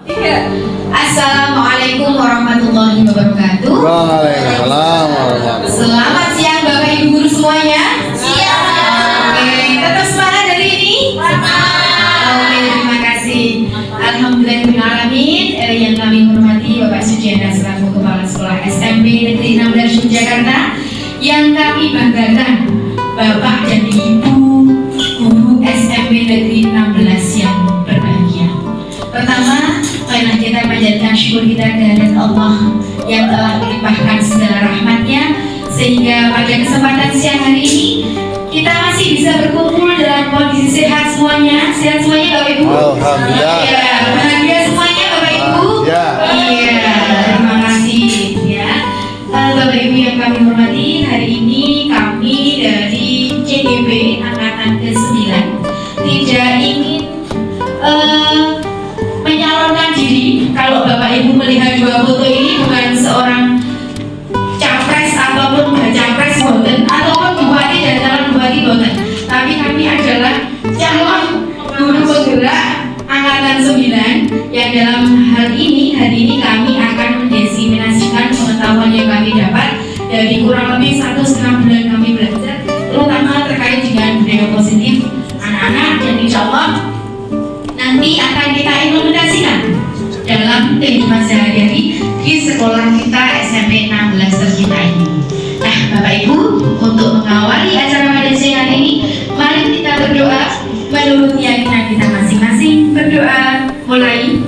Iya. Assalamualaikum warahmatullahi wabarakatuh. Waalaikumsalam warahmatullahi wabarakatuh. Selamat siang Bapak Ibu guru semuanya. Siang. Oke, tetap semangat hari ini. Oke, terima kasih. Alhamdulillahirobbilalamin. Yang kami hormati Bapak Sujiana selaku Kepala Sekolah SMP Negeri 16 Yogyakarta. Yang kami banggakan Bapak dan Ibu guru SMP Negeri 16 yang berbahagia. Pertama, marilah kita panjatkan syukur kita kehadirat Allah yang telah melimpahkan segala rahmatnya, sehingga pada kesempatan siang hari ini kita masih bisa berkumpul dalam kondisi sehat semuanya. Sehat semuanya Bapak Ibu? Alhamdulillah. Iya, bahagia semuanya Bapak Ibu? Ya. Iya, terima kasih ya. Bapak Ibu yang kami hormati, hari ini kami dari CDP Angkatan ke-9 tidak ingin menyalonkan diri. Kalau Bapak Ibu melihat dua foto ini, bukan seorang capres ataupun baca pres boten, ataupun bupati dan calon bupati boten, tapi kami adalah calon guru penggerak Angkatan 9 yang dalam hal ini, hari ini kami akan mendiseminasikan pengetahuan yang kami dapat dari kurang lebih 1,5 bulan kami belajar, terutama terkait dengan budaya positif anak-anak, dan insya Allah nanti akan kita implementasikan dalam kehidupan sehari-hari di sekolah kita SMP 16 tercinta ini. Nah, Bapak Ibu, untuk mengawali acara pada siang hari ini, mari kita berdoa menurut keyakinan kita masing-masing. Berdoa mulai.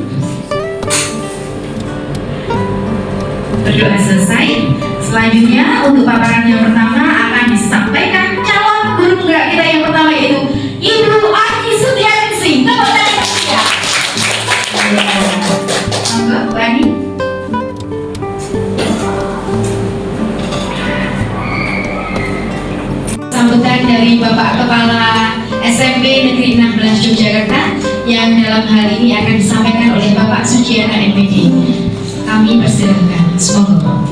Berdoa selesai. Selanjutnya untuk paparan yang pertama akan disampaikan calon guru penggerak kita yang pertama, yaitu Ibu Ani Sutianingsih. Tepuk tangan ya. Monggo, Bu Ani. Sambutan dari Bapak Kepala SMP Negeri 16 Yogyakarta yang dalam hal ini akan disampaikan oleh Bapak Sujiana MPD. Kami persilahkan. Semoga.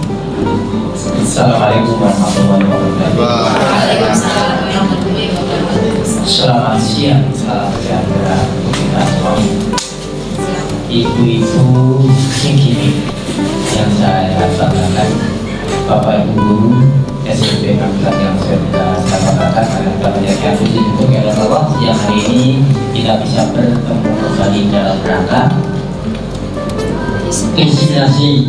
Assalamualaikum warahmatullahi wabarakatuh. Waalaikumsalam warahmatullahi wabarakatuh. Selamat siang, salam sejahtera untuk kita semua. Ibu-ibu singkiri yang saya banggakan, Bapak Ibu guru SMP 16 yang saya banggakan, adalah banyak yang puji syukur kepada Allah yang hari ini kita bisa bertemu kembali dalam rangka inspirasi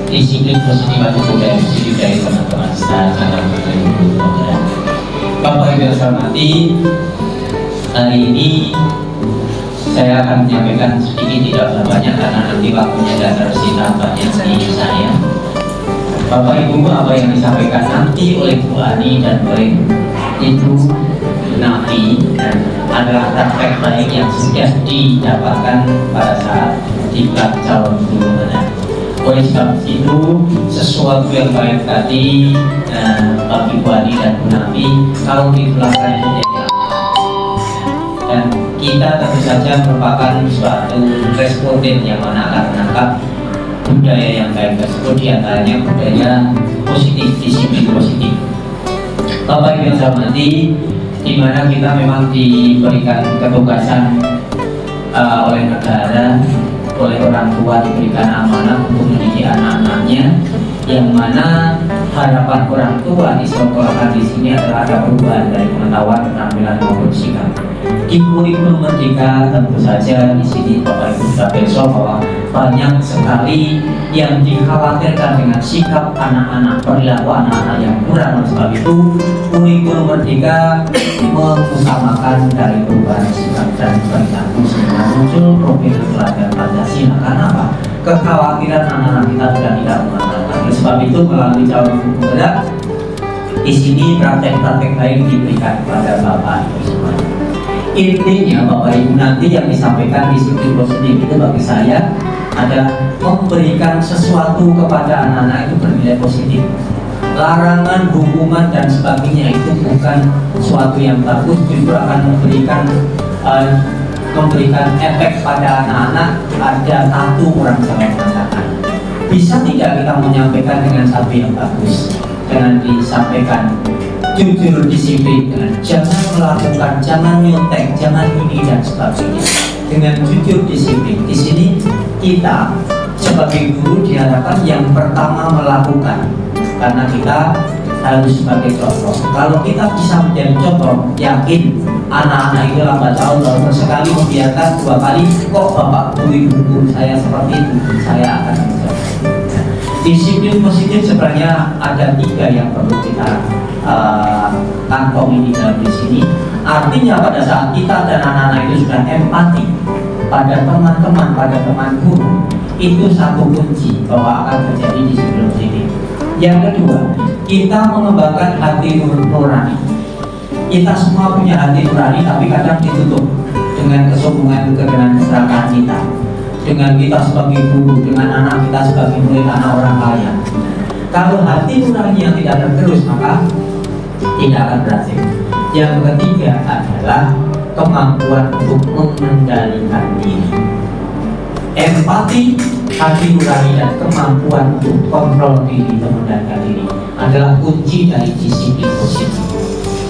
disiplin positif atau budaya positif dari teman-teman saya dalam guru. Bapak Ibu yang saya hormati, hari ini saya akan menyampaikan sedikit, tidak usah banyak karena nanti waktunya dan tersita banyak di saya. Bapak Ibu, apa yang disampaikan nanti oleh Bu Ani dan oleh Ibu Nafi adalah praktek baik yang sudah didapatkan pada saat tingkat calon guru. Oleh sebab itu, sesuatu yang baik tadi bagi Bu Ani dan Bu Nafi kalau ditularkan menjadi dan kita tentu saja merupakan suatu responden yang mana akan menangkap budaya yang baik tersebut, diantaranya budaya positif, disiplin positif. Bapak Ibu yang saya hormati, di mana kita memang diberikan ketugasan oleh negara, oleh orang tua, diberikan amanah untuk mendidik anak-anaknya, yang mana harapan orang tua disekolahkan di sini adalah ada perubahan dari pengetahuan, keterampilan maupun sikap. Di kurikulum Merdeka tentu saja di sini Bapak Ibu sudah besok bahwa banyak sekali yang dikhawatirkan dengan sikap anak-anak, perilaku anak-anak yang kurang. Oleh sebab itu kurikulum Merdeka mengutamakan dari perubahan sikap dan perilaku sehingga muncul profil teladan Pancasila. Karena apa? Kekhawatiran anak-anak kita sudah tidak mengenalkan. Oleh sebab itu melalui calon guru penggerak di sini praktek-praktek baik diberikan kepada Bapak Ibu semuanya. Intinya Bapak Ibu nanti yang disampaikan di situ positif itu bagi saya ada memberikan sesuatu kepada anak-anak itu bernilai positif. Larangan, hukuman dan sebagainya itu bukan suatu yang bagus, justru akan memberikan efek pada anak-anak. Ada satu orang Jawa mengatakan, bisa tidak kita menyampaikan dengan satu yang bagus, dengan disampaikan jujur, disiplin, dengan jangan melakukan, jangan nyontek, jangan ini dan sebagainya. Dengan jujur, disiplin. Di sini kita sebagai guru diharapkan yang pertama melakukan, karena kita harus sebagai contoh. Kalau kita bisa menjadi contoh, yakin anak-anak itu lambat tahun baru sekali membiarkan 2 kali, kok bapak guru saya seperti itu, saya akan mencoba. Disiplin positif sebenarnya ada 3 yang perlu kita kantongi di dalam di sini. Artinya pada saat kita dan anak-anak itu sudah empati pada teman-teman, pada teman guru, itu satu kunci bahwa akan terjadi disiplin positif. Yang kedua, kita mengembangkan hati nurani. Kita semua punya hati nurani, tapi kadang ditutup dengan kesombongan, dengan keserakahan kita, dengan kita sebagai guru, dengan anak kita sebagai murid, anak orang kaya. Kalau hati nurani yang tidak tergerus, maka tidak akan berhasil. Yang ketiga adalah kemampuan untuk mengendalikan diri. Empati, hati nurani, dan kemampuan untuk kontrol diri, mengendalikan diri adalah kunci dari disiplin positif.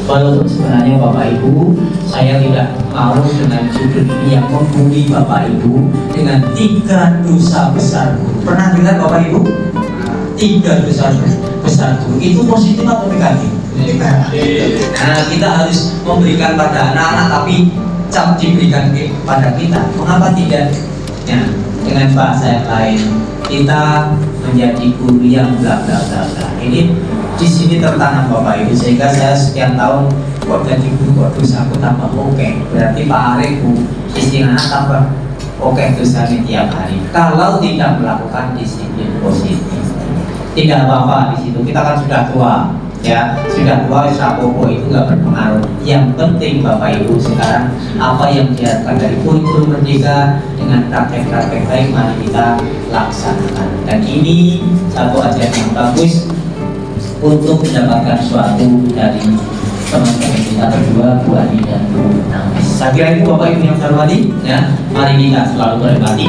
Walaupun sebenarnya Bapak Ibu, saya tidak mau dengan judul ini yang membuli Bapak Ibu dengan 3 dosa besar guru. Pernah dengar Bapak Ibu? 3 dosa besar guru itu positif atau negatif? Nah, kita harus memberikan pada anak-anak, tapi cap diberikan kepada kita. Mengapa tidak? Ya, dengan bahasa yang lain, kita menjadi guru yang bla bla bla bla. Ini di sini tertanam Bapak Ibu, sehingga saya sekian tahun kok jadi guru kok dosaku tambah oke. Berarti Pak Arif, Bu, istri anak tambah oke dosanya tiap hari. Kalau tidak melakukan disiplin positif, tidak apa-apa di situ. Kita kan sudah tua, ya sudah tua, sapopo itu nggak berpengaruh. Yang penting Bapak Ibu sekarang apa yang diharapkan dari kurikulum Merdeka dengan praktek-praktek baik mari kita laksanakan. Dan ini satu ajaran yang bagus untuk mendapatkan suatu dari teman-teman kita berdua, Bu Adi dan Bu Nangis. Saya kira itu Bapak Ibu yang saya hormati, ya. Mari kita selalu berempati.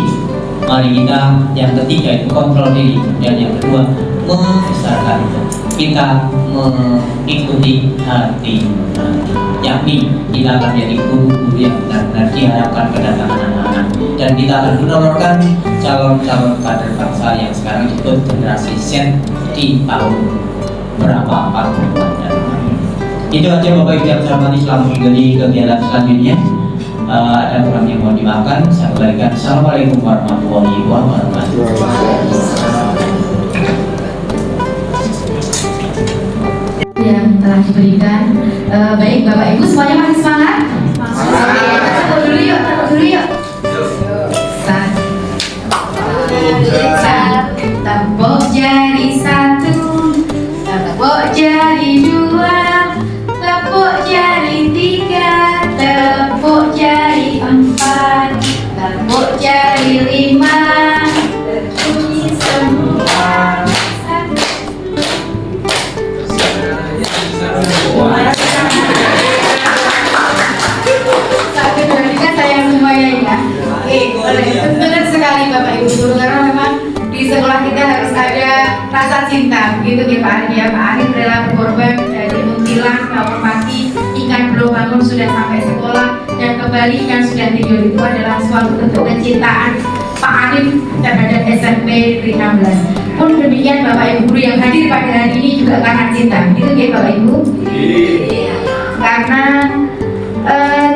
Mari kita yang ketiga itu kontrol diri, dan yang kedua membesarkan itu. Kita mengikuti hati nurani, yakni kita akan menjadi guru-guru yang benar-benar diharapkan kedatangan anak-anak, dan kita akan menolorkan calon-calon kader bangsa yang sekarang disebut generasi Z di tahun berapa 40-an dan itu aja Bapak Ibu yang saya hormati. Selamat mengikuti kegiatan selanjutnya. Ada kurang yang mau dimaafkan. Saya kembalikan. Assalamualaikum warahmatullahi wabarakatuh. Yang telah diberikan. Baik Bapak Ibu semuanya masih semangat? Tepuk dulu yuk, tepuk dulu yuk. Tepuk jari 1, tepuk jari 2, tepuk jari 3, tepuk jari 4, tepuk jari 5, berbunyi semua. Sayang semuanya ya. Benar sekali Bapak Ibu guru, karena memang di sekolah kita harus ada rasa cinta, begitu ya Pak Arif ya. Pak Arif rela berkorban dari Muntilan maupun Pati, ikan belum bangun sudah sampai sekolah, dan kembali ikan sudah tidur. Itu adalah suatu bentuk kecintaan Pak Arif terhadap SMP Negeri 16. Pun demikian Bapak Ibu guru yang hadir pada hari ini juga karena cinta, begitu ya Bapak Ibu. Karena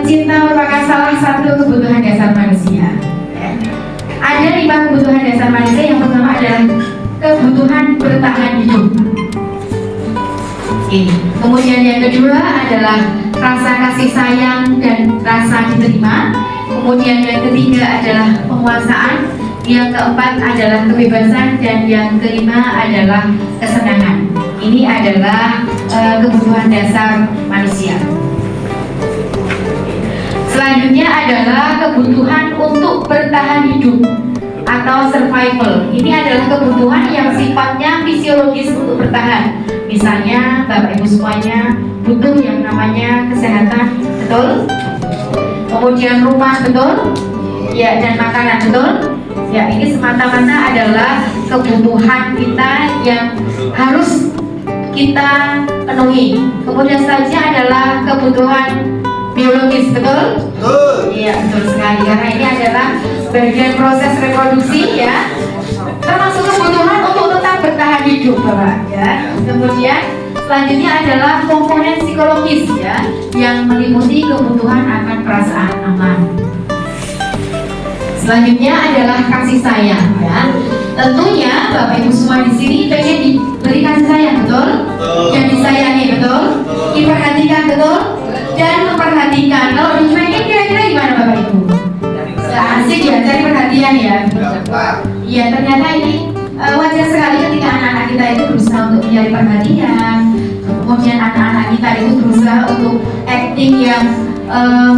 cinta merupakan salah satu kebutuhan dasar manusia. Ada 5 kebutuhan dasar manusia. Yang pertama adalah kebutuhan bertahan hidup. Kemudian yang kedua adalah rasa kasih sayang dan rasa diterima. Kemudian yang ketiga adalah penguasaan. Yang keempat adalah kebebasan, dan yang kelima adalah kesenangan. Ini adalah kebutuhan dasar manusia. Selanjutnya adalah kebutuhan untuk bertahan hidup atau survival. Ini adalah kebutuhan yang sifatnya fisiologis untuk bertahan. Misalnya Bapak Ibu semuanya butuh yang namanya kesehatan, betul? Kemudian rumah, betul? Ya, dan makanan, betul? Ya, ini semata-mata adalah kebutuhan kita yang harus kita penuhi. Kemudian selanjutnya adalah kebutuhan biologis, betul? Betul. Iya, betul sekali. Karena ini adalah bagian proses reproduksi hidup Bapak ya. Kemudian selanjutnya adalah komponen psikologis ya, yang meliputi kebutuhan akan perasaan aman. Selanjutnya adalah kasih sayang ya. Tentunya Bapak Ibu semua di sini pengen diberi kasih sayang, betul? Dan disayangi, betul? Diperhatikan, betul? Dan memperhatikan. Kalau dicuekin kira-kira gimana Bapak Ibu? Asik ya, cari perhatian ya. Iya, ternyata ini wajar sekali ketika anak-anak kita itu berusaha untuk mencari perhatian. Kemudian anak-anak kita itu berusaha untuk acting yang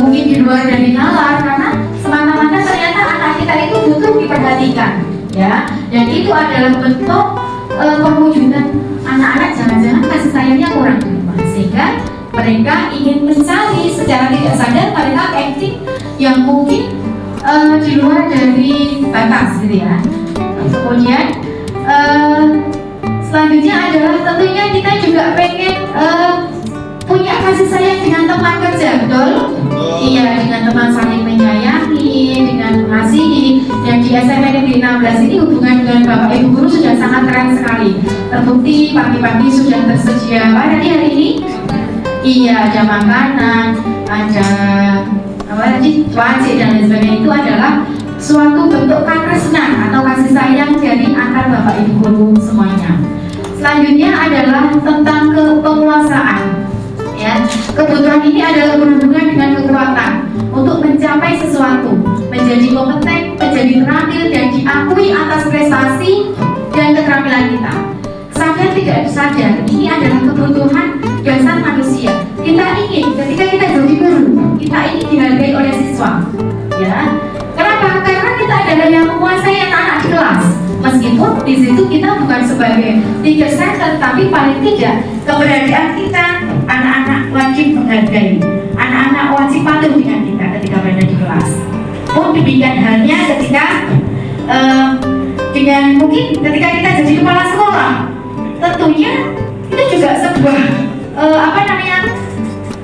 mungkin di luar dari nalar, karena semata-mata ternyata anak kita itu butuh diperhatikan ya. Dan itu adalah bentuk perwujudan anak-anak jangan-jangan kasih sayangnya kurang di rumah, sehingga mereka ingin mencari secara tidak sadar mereka acting yang mungkin di luar dari batas gitu ya. Kemudian selanjutnya adalah tentunya kita juga pengen punya kasih sayang dengan teman kerja, betul? Iya, dengan teman saling menyayangi, dengan mengasihi. Dan di SMP Negeri 16 ini hubungan dengan Bapak Ibu Guru sudah sangat keren sekali. Terbukti pagi-pagi sudah tersedia apa tadi hari ini? Iya, ada makanan, ada apa tadi, wajib dan lain sebagainya. Itu adalah suatu bentuk katresnan atau kasih sayang dari antar Bapak Ibu Guru semuanya. Selanjutnya adalah tentang kepenguasaan ya. Kebutuhan ini adalah berhubungan dengan kekuatan untuk mencapai sesuatu, menjadi kompeten, menjadi terampil dan diakui atas prestasi dan keterampilan kita. Sadar tidak sadar, ini adalah kebutuhan dasar manusia. Kita ingin ketika kita jadi guru, kita ingin dihargai oleh siswa ya. Kenapa? Karena kita adalah yang menguasai anak-anak di kelas. Meskipun di situ kita bukan sebagai teacher center, tapi paling tidak keberadaan kita, anak-anak wajib menghargai, anak-anak wajib patuh dengan kita ketika berada di kelas. Pun demikian halnya ketika dengan mungkin ketika kita jadi kepala sekolah, tentunya itu juga sebuah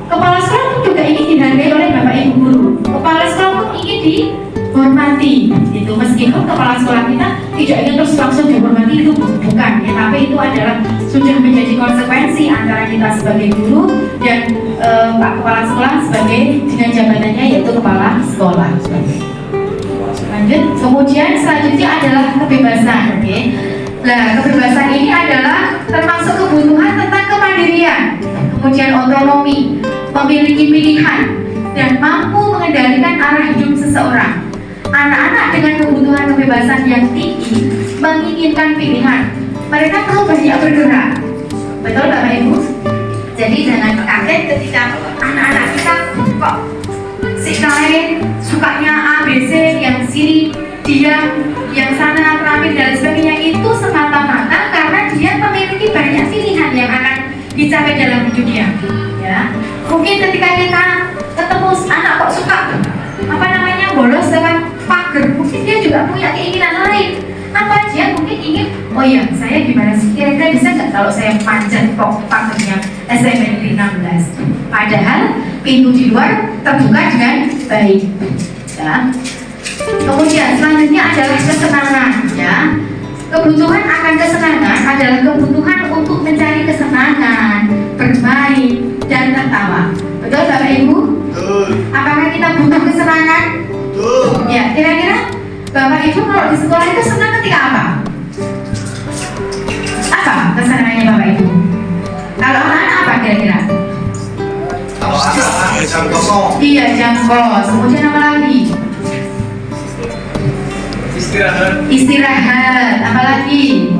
kepala sekolah pun juga ingin dihargai oleh Bapak Ibu Guru. Kepala sekolah pun ingin dihormati gitu. Meskipun kepala sekolah kita tidak ingin terus langsung dihormati, itu bukan ya, tapi itu adalah sudah menjadi konsekuensi antara kita sebagai guru dan Pak Kepala Sekolah sebagai dengan jabatannya yaitu Kepala Sekolah. Lanjut, kemudian selanjutnya adalah kebebasan. Oke. Nah, kebebasan ini adalah termasuk kebutuhan tentang kemandirian, kemudian otonomi, memiliki pilihan, dan mampu mengendalikan arah hidup seseorang. Anak-anak dengan kebutuhan kebebasan yang tinggi menginginkan pilihan. Mereka perlu banyak bergerak. Betul Bapak Ibu? Jadi jangan kaget ketika anak-anak kita kok si lain sukanya A, B, C, yang sini diam, yang sana terampil dan sebagainya. Itu semata-mata karena dia memiliki banyak pilihan yang akan dicapai dalam hidupnya ya. Mungkin ketika kita ketemu anak kok suka bolos lewat pagar, mungkin dia juga punya keinginan lain. Apa dia mungkin ingin, oh iya saya gimana sih, kira-kira bisa nggak kalau saya panjat kok pagarnya SMP Negeri 16. Padahal pintu di luar terbuka dengan baik ya. Kemudian selanjutnya adalah kesenangan ya. Kebutuhan akan kesenangan adalah kebutuhan untuk mencari kesenangan, bermain dan tertawa. Betul Bapak Ibu? Betul. Apakah kita butuh kesenangan? Betul. Ya, kira-kira Bapak Ibu kalau di sekolah itu senang ketika apa? Apa kesenangannya Bapak Ibu? Kalau anak-anak apa kira-kira? Kalau anak jam kosong. Iya, jam kos. Kemudian apa lagi? Istirahat, apalagi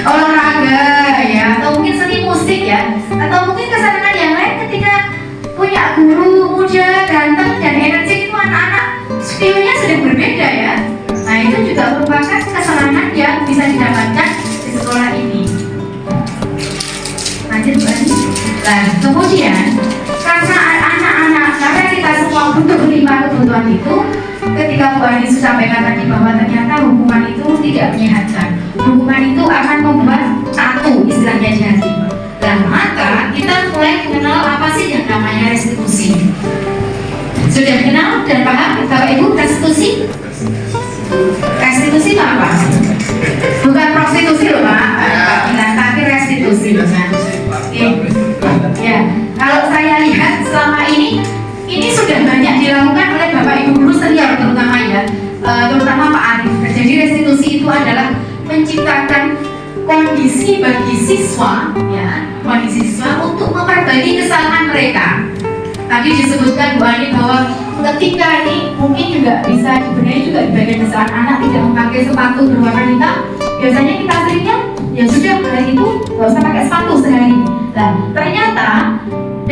olahraga ya, atau mungkin seni musik ya, atau mungkin kesenangan yang lain ketika punya guru muda, ganteng dan energi. Itu anak-anak skillnya sudah berbeda ya. Nah itu juga merupakan kesenangan yang bisa didapatkan di sekolah ini. Lanjut Mbak. Nah kemudian karena anak-anak, karena kita semua butuh 5 kebutuhan itu, ketika Bu Ani sampaikan tadi bahwa ternyata hukuman itu tidak menyehatkan, hukuman itu akan membuat tatu istilahnya di hati. Dan maka kita mulai mengenal apa sih yang namanya restitusi. Sudah kenal dan paham Bapak Ibu restitusi? Restitusi itu apa? Bukan prostitusi loh Pak. terutama Pak Arif. Jadi restitusi itu adalah menciptakan kondisi bagi siswa, ya, kondisi siswa untuk memperbaiki kesalahan mereka. Tadi disebutkan Bu Ani bahwa ketika ini mungkin juga bisa dibenahi juga di bagian kesalahan anak tidak memakai sepatu berwarna hitam. Biasanya kita seringnya ya sudah hari itu nggak usah pakai sepatu sehari. Nah ternyata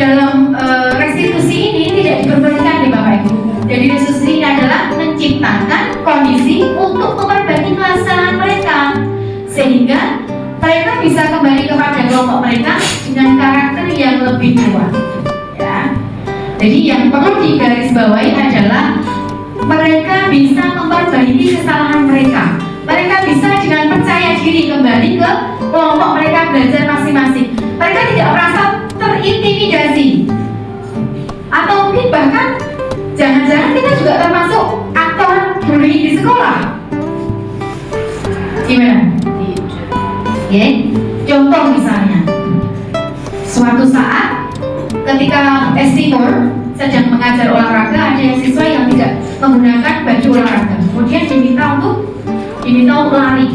dalam restitusi ini tidak diperbolehkan nih Bapak Ibu. Jadi restitusi ini adalah menciptakan kondisi untuk memperbaiki kesalahan mereka sehingga mereka bisa kembali kepada kelompok mereka dengan karakter yang lebih kuat. Ya. Jadi yang perlu digarisbawahi adalah mereka bisa memperbaiki kesalahan mereka. Mereka bisa dengan percaya diri kembali ke kelompok mereka belajar masing-masing. Mereka tidak merasa terintimidasi. Atau mungkin bahkan jangan-jangan kita juga termasuk aktor bullying di sekolah. Gimana? Oke, contoh misalnya, suatu saat ketika Timur sedang mengajar olahraga, ada siswa yang tidak menggunakan baju olahraga, kemudian diminta untuk lari.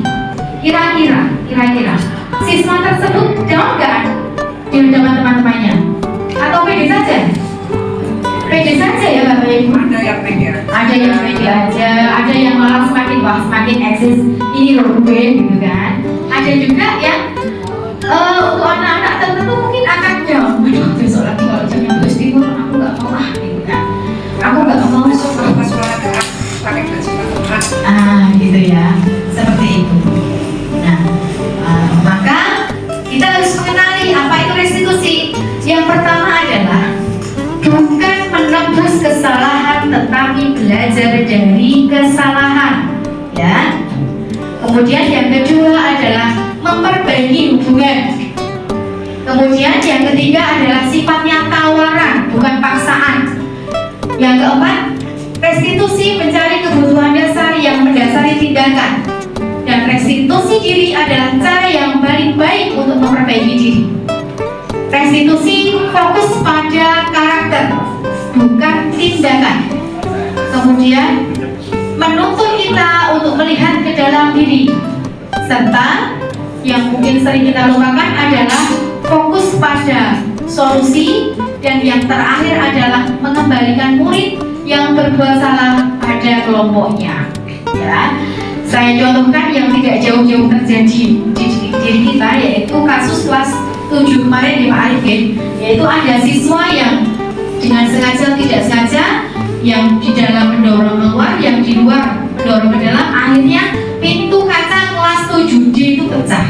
Kira-kira siswa tersebut jawab nggak di hadapan teman-temannya? Atau pede saja? Pede saja ya Bapak Ibu? Ada yang pede. Ada yang pede aja, ada yang malah semakin eksis. Ini loh gue gitu kan. Ada juga yang untuk anak-anak tertentu mungkin akan jawab, waduh besok lagi kalau jam Timur aku nggak mau lah gitu kan. Aku nggak mau Pas suara keras pakai baju keras. gitu ya, seperti itu. Nah, maka kita harus mengenali apa itu restitusi. Yang pertama adalah bukan menebus kesalahan, tetapi belajar dari kesalahan, ya. Kemudian yang kedua adalah memperbaiki hubungan. Kemudian yang ketiga adalah sifatnya tawaran, bukan paksaan. Yang keempat, restitusi mencari kebutuhan dasar yang mendasari tindakan. Dan restitusi diri adalah cara yang paling baik untuk memperbaiki diri. Restitusi fokus pada karakter, bukan tindakan. Kemudian menuntut kita untuk melihat ke dalam diri, serta yang mungkin sering kita lupakan adalah fokus pada solusi, dan yang terakhir adalah mengembalikan murid yang berbuat salah pada kelompoknya. Ya, saya contohkan yang tidak jauh-jauh terjadi di diri kita, yaitu kasus kelas 7 kemarin di Pak Arif, yaitu ada siswa yang dengan sengaja tidak sengaja, yang di dalam mendorong keluar, yang di luar mendorong ke dalam, akhirnya pintu kaca kelas 7D itu pecah.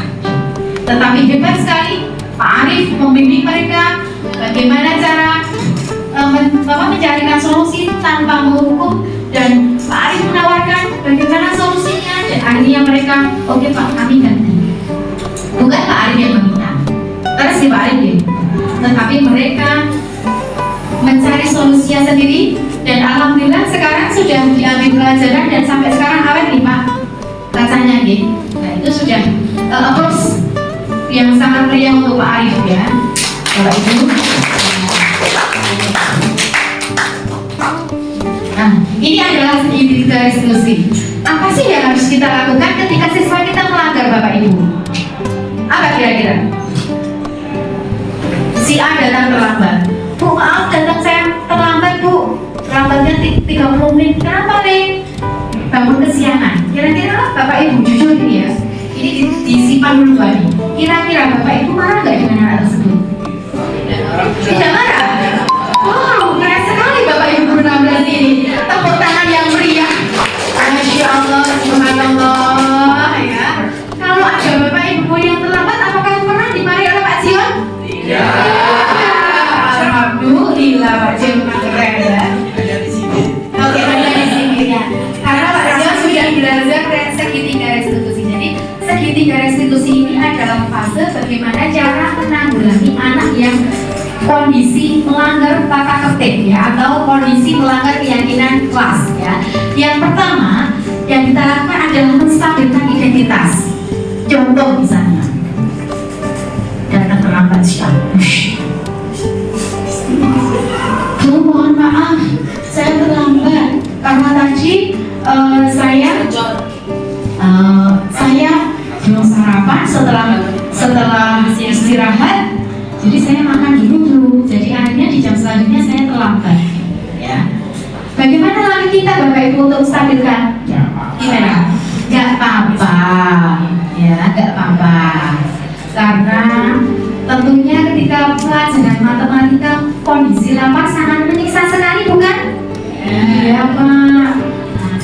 Tetapi hebat sekali Pak Arif membimbing mereka bagaimana cara mencarikan solusi tanpa menghukum, dan Pak Arif menawarkan bagaimana solusinya, dan akhirnya mereka oke Pak, kami ganti. Bukan Pak Arif yang meminta, terus si Pak Arif, tetapi mereka mencari solusinya sendiri, dan alhamdulillah sekarang sudah diambil pelajaran dan sampai sekarang awet nih Pak kacanya gitu. Nah itu sudah approach yang sangat meriah untuk Pak Arif ya Bapak Ibu. Nah ini adalah sedikit restitusi. Apa sih yang harus kita lakukan ketika siswa kita melanggar Bapak Ibu? Apa kira-kira? Si A datang terlambat. Bu maaf datang saya terlambat Bu, terlambatnya 30 menit. Kenapa Rin? Bangun kesiangan. Kira-kira Bapak Ibu jujur ini ya, ini disimpan dulu nih. Kira-kira Bapak Ibu marah nggak dengan anak tersebut? Tidak marah. Wow, keren sekali Bapak Ibu 16 ini. Tepuk tangan yang meriah. Masya Allah, subhanallah ya. Kalau ada Bapak Ibu yang terlambat, apakah pernah dimarahi oleh Pak Jion? Tidak. Alhamdulillah Pak Jion keren ya. Oke, ada di sini ya. Karena Pak Jion sudah belajar segitiga restitusi. Jadi segitiga restitusi ini adalah fase bagaimana cara menanggulangi anak yang kondisi melanggar tata tertib ya, atau kondisi melanggar keyakinan kelas ya. Yang pertama yang kita lakukan adalah menstabilkan identitas. Contoh misalnya, datang terlambat siapa? Bu, mohon maaf, saya terlambat karena tadi Saya belum sarapan setelah istirahat, jadi saya makan dulu. Jadi akhirnya di jam selanjutnya saya terlambat. Ya. Bagaimana lagi kita Bapak Ibu untuk stabilkan? Gimana? Gak apa-apa, ya gak apa-apa. Karena tentunya ketika pelajaran matematika kondisi lapar sangat menyiksa sekali, bukan? Iya Pak.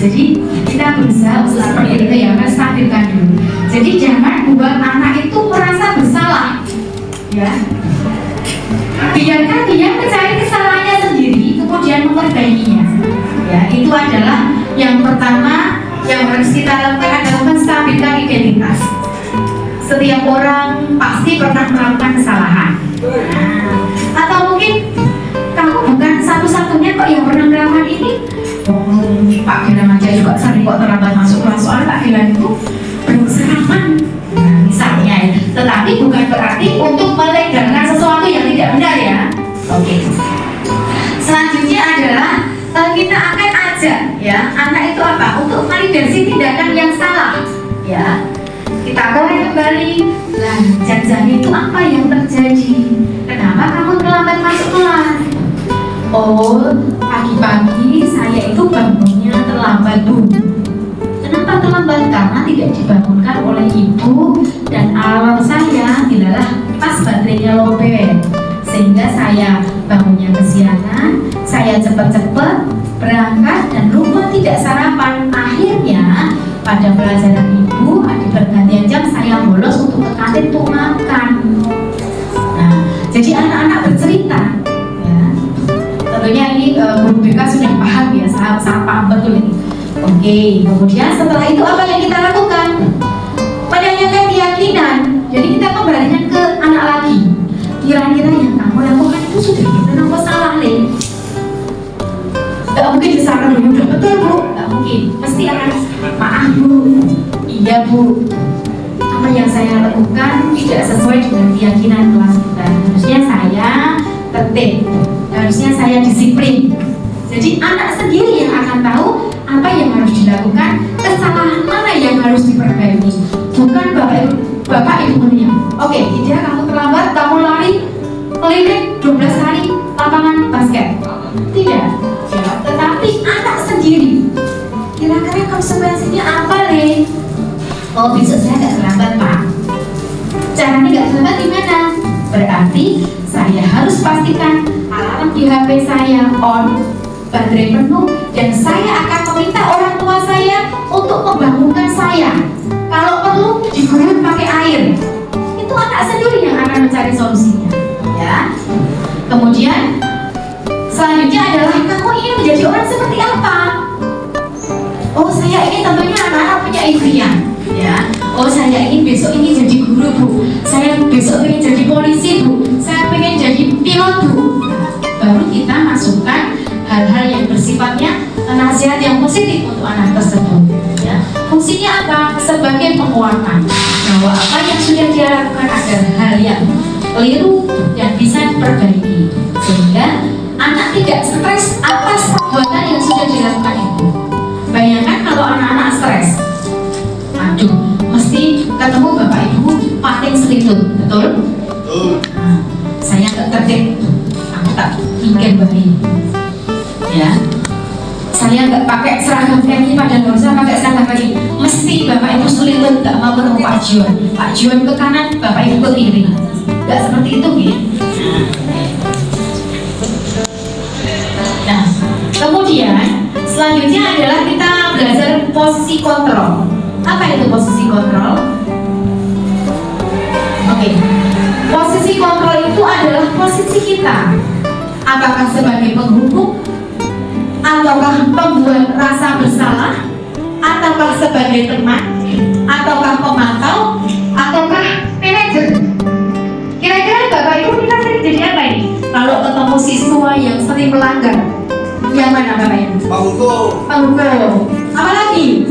Jadi kita berusaha untuk seperti itu ya, menstabilkan dulu. Jadi jangan buat anak itu merasa bersalah, ya. Biarkan dia mencari kesalahannya sendiri, kemudian memperbaikinya. Ya, itu adalah yang pertama yang harus kita lakukan adalah menstabilkan identitas. Setiap orang pasti pernah melakukan kesalahan. Nah, atau mungkin kamu bukan satu-satunya kok yang pernah melakukan ini. Pak Gilang aja juga sering kok terlambat masuk kelas, soalnya Pak Gilang itu belum sarapan. Nah, misalnya ya. Tetapi bukan berarti untuk melegalkan sesuatu yang tidak benar ya. Oke. Selanjutnya adalah kita akan ajak ya anak itu apa? Untuk validasi tindakan yang salah. Ya. Kita akan kembali. Nah, jajan itu apa yang terjadi? Kenapa kamu terlambat masuk kelas? Oh, pagi-pagi saya itu bangunnya terlambat Bu. Kenapa terlambat? Karena tidak dibangunkan oleh ibu dan alarm saya tidaklah pas baterainya lowbat, sehingga saya bangunnya kesiangan. Saya cepat-cepat berangkat dan lupa tidak sarapan. Akhirnya pada pelajaran ibu di pergantian jam saya bolos untuk ke kantin untuk makan. Nah, jadi anak-anak bercerita. Tentunya ini guru BK sudah paham ya, sangat paham betul ini. Oke, kemudian setelah itu apa yang kita lakukan? Menanyakan keyakinan. Jadi kita kembalikan ke anak lagi. Kira-kira yang kamu lakukan itu sudah benar apa salah nih? Gak mungkin disaran dulu, udah betul Bu. Gak mungkin, mesti akan maaf Bu. Iya Bu, apa yang saya lakukan tidak sesuai dengan keyakinan kelas kita. Harusnya saya tertib, harusnya saya disiplin. Jadi anak sendiri yang akan tahu apa yang harus dilakukan, kesalahan mana yang harus diperbaiki. Bukan bapak ibunya. Oke, tidak, kamu terlambat, kamu lari keliling 12 kali lapangan basket. Tidak, ya, tetapi anak sendiri. Kira-kira konsekuensinya apa nih? Oh, besok saya nggak terlambat Pak. Caranya nggak terlambat gimana? Berarti saya harus pastikan alarm di HP saya on, baterai penuh, dan saya akan meminta orang tua saya untuk membangunkan saya. Kalau perlu diguyur pakai air. Itu anak sendiri yang akan mencari solusinya. Ya. Kemudian selanjutnya adalah kamu ingin menjadi orang seperti apa? Oh, saya ingin tentunya anak-anak punya impian. Ya. Oh, saya ingin besok ini jadi guru Bu. Saya besok ingin jadi polisi Bu. Saya pengen jadi pilot Bu. Baru kita masukkan hal-hal yang bersifatnya nasihat yang positif untuk anak tersebut. Ya. Fungsinya apa? Sebagai penguatan bahwa apa yang sudah dia lakukan adalah hal yang keliru dan bisa diperbaiki, sehingga anak tidak stres atas perbuatan yang sudah dilakukan itu. Bayangkan kalau anak-anak stres, aduh, mesti ketemu bapak ibu paling selingkuh, betul? Nah, saya nggak tertib, aku tak pikir bayi, ya. Saya nggak pakai seragam ini, padahal nggak usah pakai seragam lagi. Mesti bapak ibu selingkuh, nggak mau ketemu Pak Juan. Pak Juan ke kanan, bapak ibu ke kiri. Nggak seperti itu, gitu. Nah, kemudian selanjutnya adalah kita belajar posisi kontrol. Apa itu posisi kontrol? Oke. Posisi kontrol itu adalah posisi kita. Apakah sebagai penghukum, ataukah pembuat rasa bersalah, ataukah sebagai teman, ataukah pemantau, ataukah manajer? Kira-kira Bapak Ibu kita sering jadi apa ini? Kalau ketemu siswa yang sering melanggar, yang mana Bapak Ibu? Penghukum. Penghukum. Apa lagi?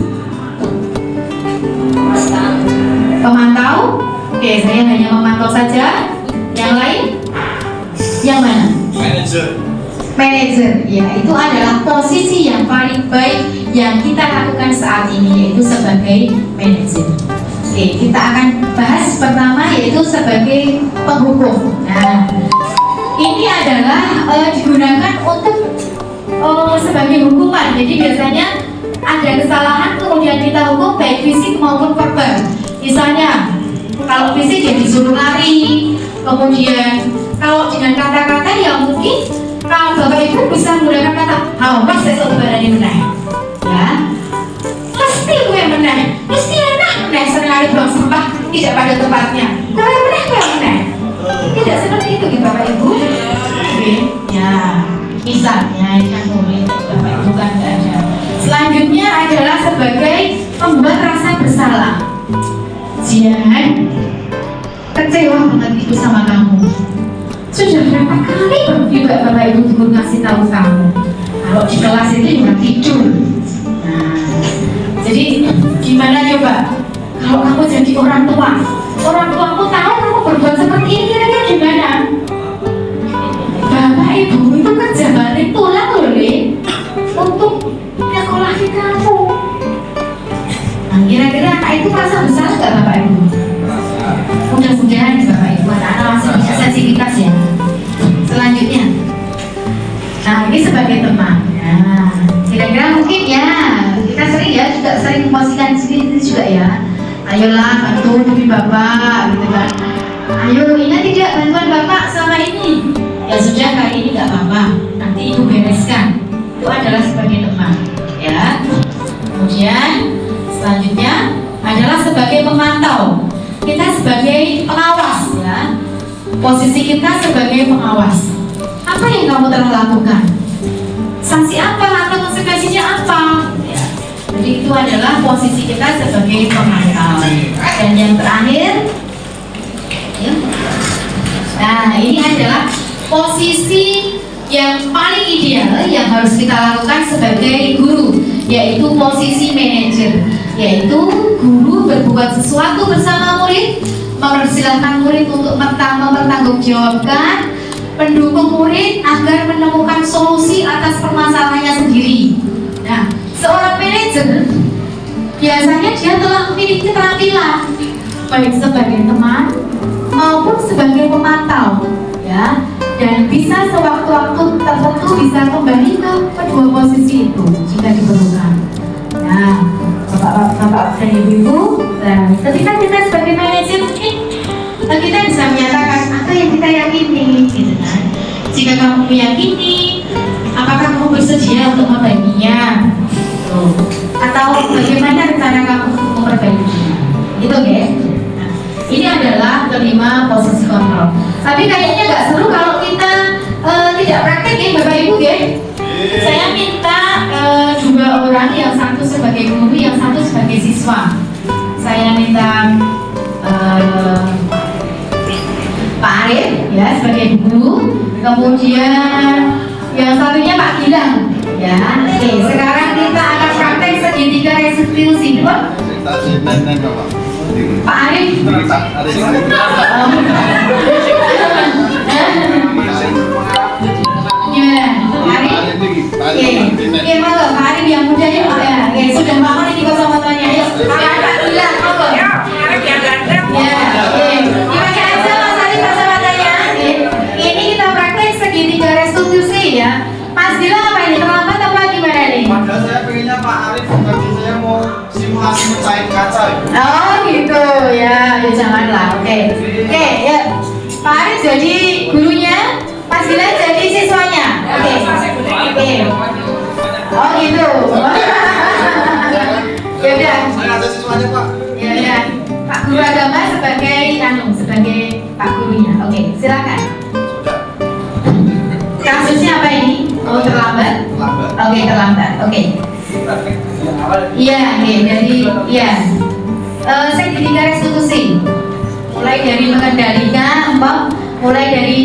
Pemantau. Oke, saya hanya memantau saja. Yang lain? Yang mana? Manager. Manager. Ya, itu adalah posisi yang paling baik yang kita lakukan saat ini yaitu sebagai manajer. Oke, kita akan bahas pertama yaitu sebagai penghukum. Nah, ini adalah digunakan untuk sebagai hukuman. Jadi biasanya ada kesalahan kemudian kita hukum baik fisik maupun verbal. Misalnya kalau fisik ya disuruh lari, kemudian kalau dengan kata-kata yang mungkin kalau Bapak Ibu bisa menggunakan kata mas saya berani menang, ya mesti gue menang, mesti enak menang, seringkali buang sampah tidak pada tempatnya, gue menang. Tidak seperti itu gitu Bapak Ibu. Oke, ya misalnya yang boleh Bapak Ibu kan nggak ada. Selanjutnya adalah sebagai membuat rasa bersalah. Jangan kecewa banget itu sama kamu. Sudah berapa kali juga Bapak Ibu guru ngasih tahu kamu kalau di kelas itu jangan tidur. Nah, jadi gimana coba kalau kamu jadi orang tuamu tahu kamu berbuat seperti ini kira-kira gimana? Bapak Ibu itu kerja balik tulang loh untuk nyekolahin kamu. Nah, kira-kira anak itu merasa bersalah nggak Bapak Ibu? Mudah-mudahan Bapak Ibu anak-anak masih bisa sensitivitas ya. Selanjutnya, nah ini sebagai teman. Nah, kira-kira mungkin ya kita sering ya juga sering memposisikan sendiri juga ya. Ayolah bantu demi Bapak, gitu kan. Ayo ingat tidak bantuan Bapak selama ini? Ya sudah kali ini nggak apa-apa, nanti Ibu bereskan. Itu adalah sebagai teman, ya. Kemudian selanjutnya adalah sebagai pemantau. Kita sebagai pengawas, ya. Posisi kita sebagai pengawas. Apa yang kamu telah lakukan? Sanksi apa atau konsekuensinya apa? Ya. Jadi itu adalah posisi kita sebagai pemantau. Dan yang terakhir, ya. Nah ini adalah posisi yang paling ideal yang harus kita lakukan sebagai guru, yaitu posisi manajer, yaitu guru berbuat sesuatu bersama murid, mempersilahkan murid untuk mempertanggungjawabkan, mendukung murid agar menemukan solusi atas permasalahannya sendiri. Nah, seorang manajer biasanya dia telah memiliki keterampilan baik sebagai teman maupun sebagai pemantau, ya. Dan bisa sewaktu-waktu tertentu bisa kembali ke kedua posisi itu jika diperlukan. Nah, Bapak dan Ibu, nah, ketika kita sebagai manajer mungkin kita bisa menyatakan apa yang kita yakini, gitu kan? Jika kamu meyakini, apakah kamu bersedia untuk membaginya? Atau bagaimana rencana kamu memperbaikinya? Gitu, ya? Ini adalah kelima posisi kontrol. Tapi kayaknya nggak seru kalau kita tidak praktek ya Bapak Ibu ya. Saya minta dua orang, yang satu sebagai guru, yang satu sebagai siswa. Saya minta Pak Arif ya sebagai guru, kemudian yang satunya Pak Gilang ya. Oke, sekarang kita akan praktek segitiga restitusi. Pak Arif. Gimana? Arif? Oke, monggo Pak Arif yang muda ya. Oke, sudah bangun ini kacamatannya. Ayo, Pak Gilang, monggo. Ya, Arif yang ganteng. Ya, oke. Dipakai aja Mas Arif kacamatanya. Ini kita praktek segitiga restitusi ya. Mas Gilang apa ini? Terlambat apa gimana nih? Padahal saya pengennya Pak Arif, tapi saya mau simulasi mecahin kaca. Oh gitu ya, ya janganlah. Oke, ya. Pak Arif jadi gurunya, Mas Gilang jadi siswanya. Oke. Oh gitu. Ya udah. Saya ada siswanya Pak. Ya udah. Pak Guru Agama sebagai Pak gurunya. Oke, silakan. Kasusnya apa ini? Oh terlambat? Lambat. Oke, terlambat. Oke. Iya, dari segitiga restitusi. Mulai dari mengendalikan, mulai dari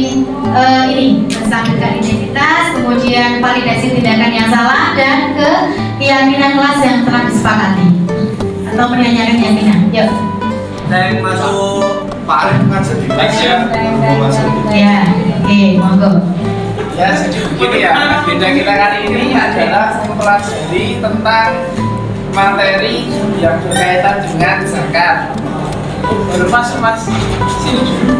ini menstabilkan identitas, kemudian validasi tindakan yang salah, dan ke keyakinan kelas yang telah disepakati atau menanyakan keyakinan. Yuk. Saya masuk Pak Arif kan sedikit ya. Ya, oke, monggo. Ya, jadi begini ya, agenda kita kali ini adalah mempelajari tentang materi yang berkaitan dengan zakat. Baru masuk mas, sini dulu.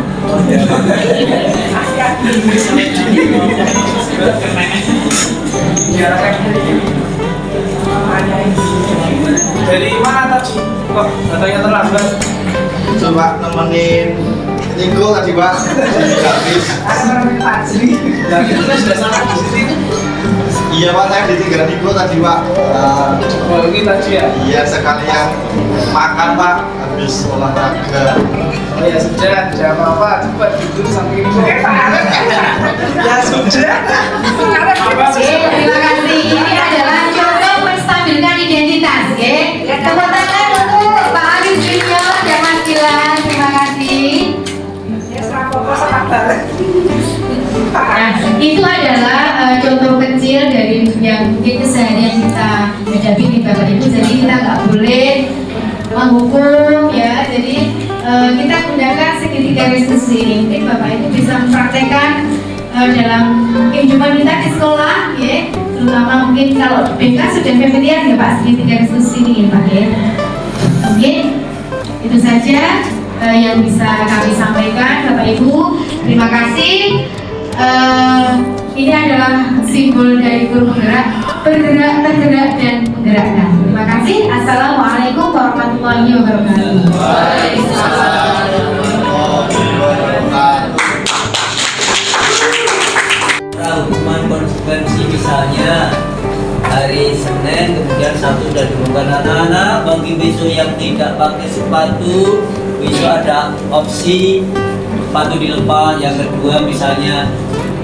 Dari mana tadi? Kok datanya terlambat? Coba nemenin Niko tadi Pak. Habis. Ya itu kan sudah sama di sini. Iya Pak, saya ditinggal Niko tadi Pak. Oh ini tadi ya? Iya sekalian makan Pak, habis olahraga. Oh ya sudah, tidak apa-apa. Cepat duduk sampai ini. Ya sudah. Terima kasih. Ini adalah contoh menstabilkan identitas, oke? Tepuk tangan untuk Pak Arif Junior dan Mas Gilang. Terima kasih. Nah, itu adalah contoh kecil dari yang mungkin keseharian kita hadapi nih Bapak Ibu. Jadi kita nggak boleh menghukum ya. Jadi kita gunakan segitiga restitusi ini. Mungkin Bapak Ibu bisa mempraktekkan dalam kehidupan kita di sekolah, ya. Terutama mungkin kalau BK sudah familiar ya Pak segitiga restitusi ini ya Pak ya. Oke, itu saja yang bisa kami sampaikan Bapak Ibu. Terima kasih. Ini adalah simbol dari guru penggerak, bergerak, tergerak, dan menggerakkan. Terima kasih. Assalamualaikum warahmatullahi wabarakatuh. Hukuman konsekuensi misalnya hari Senin kemudian Sabtu dan diumumkan anak-anak bagi besok yang tidak pakai sepatu besok ada opsi sepatu dilepas. Yang kedua misalnya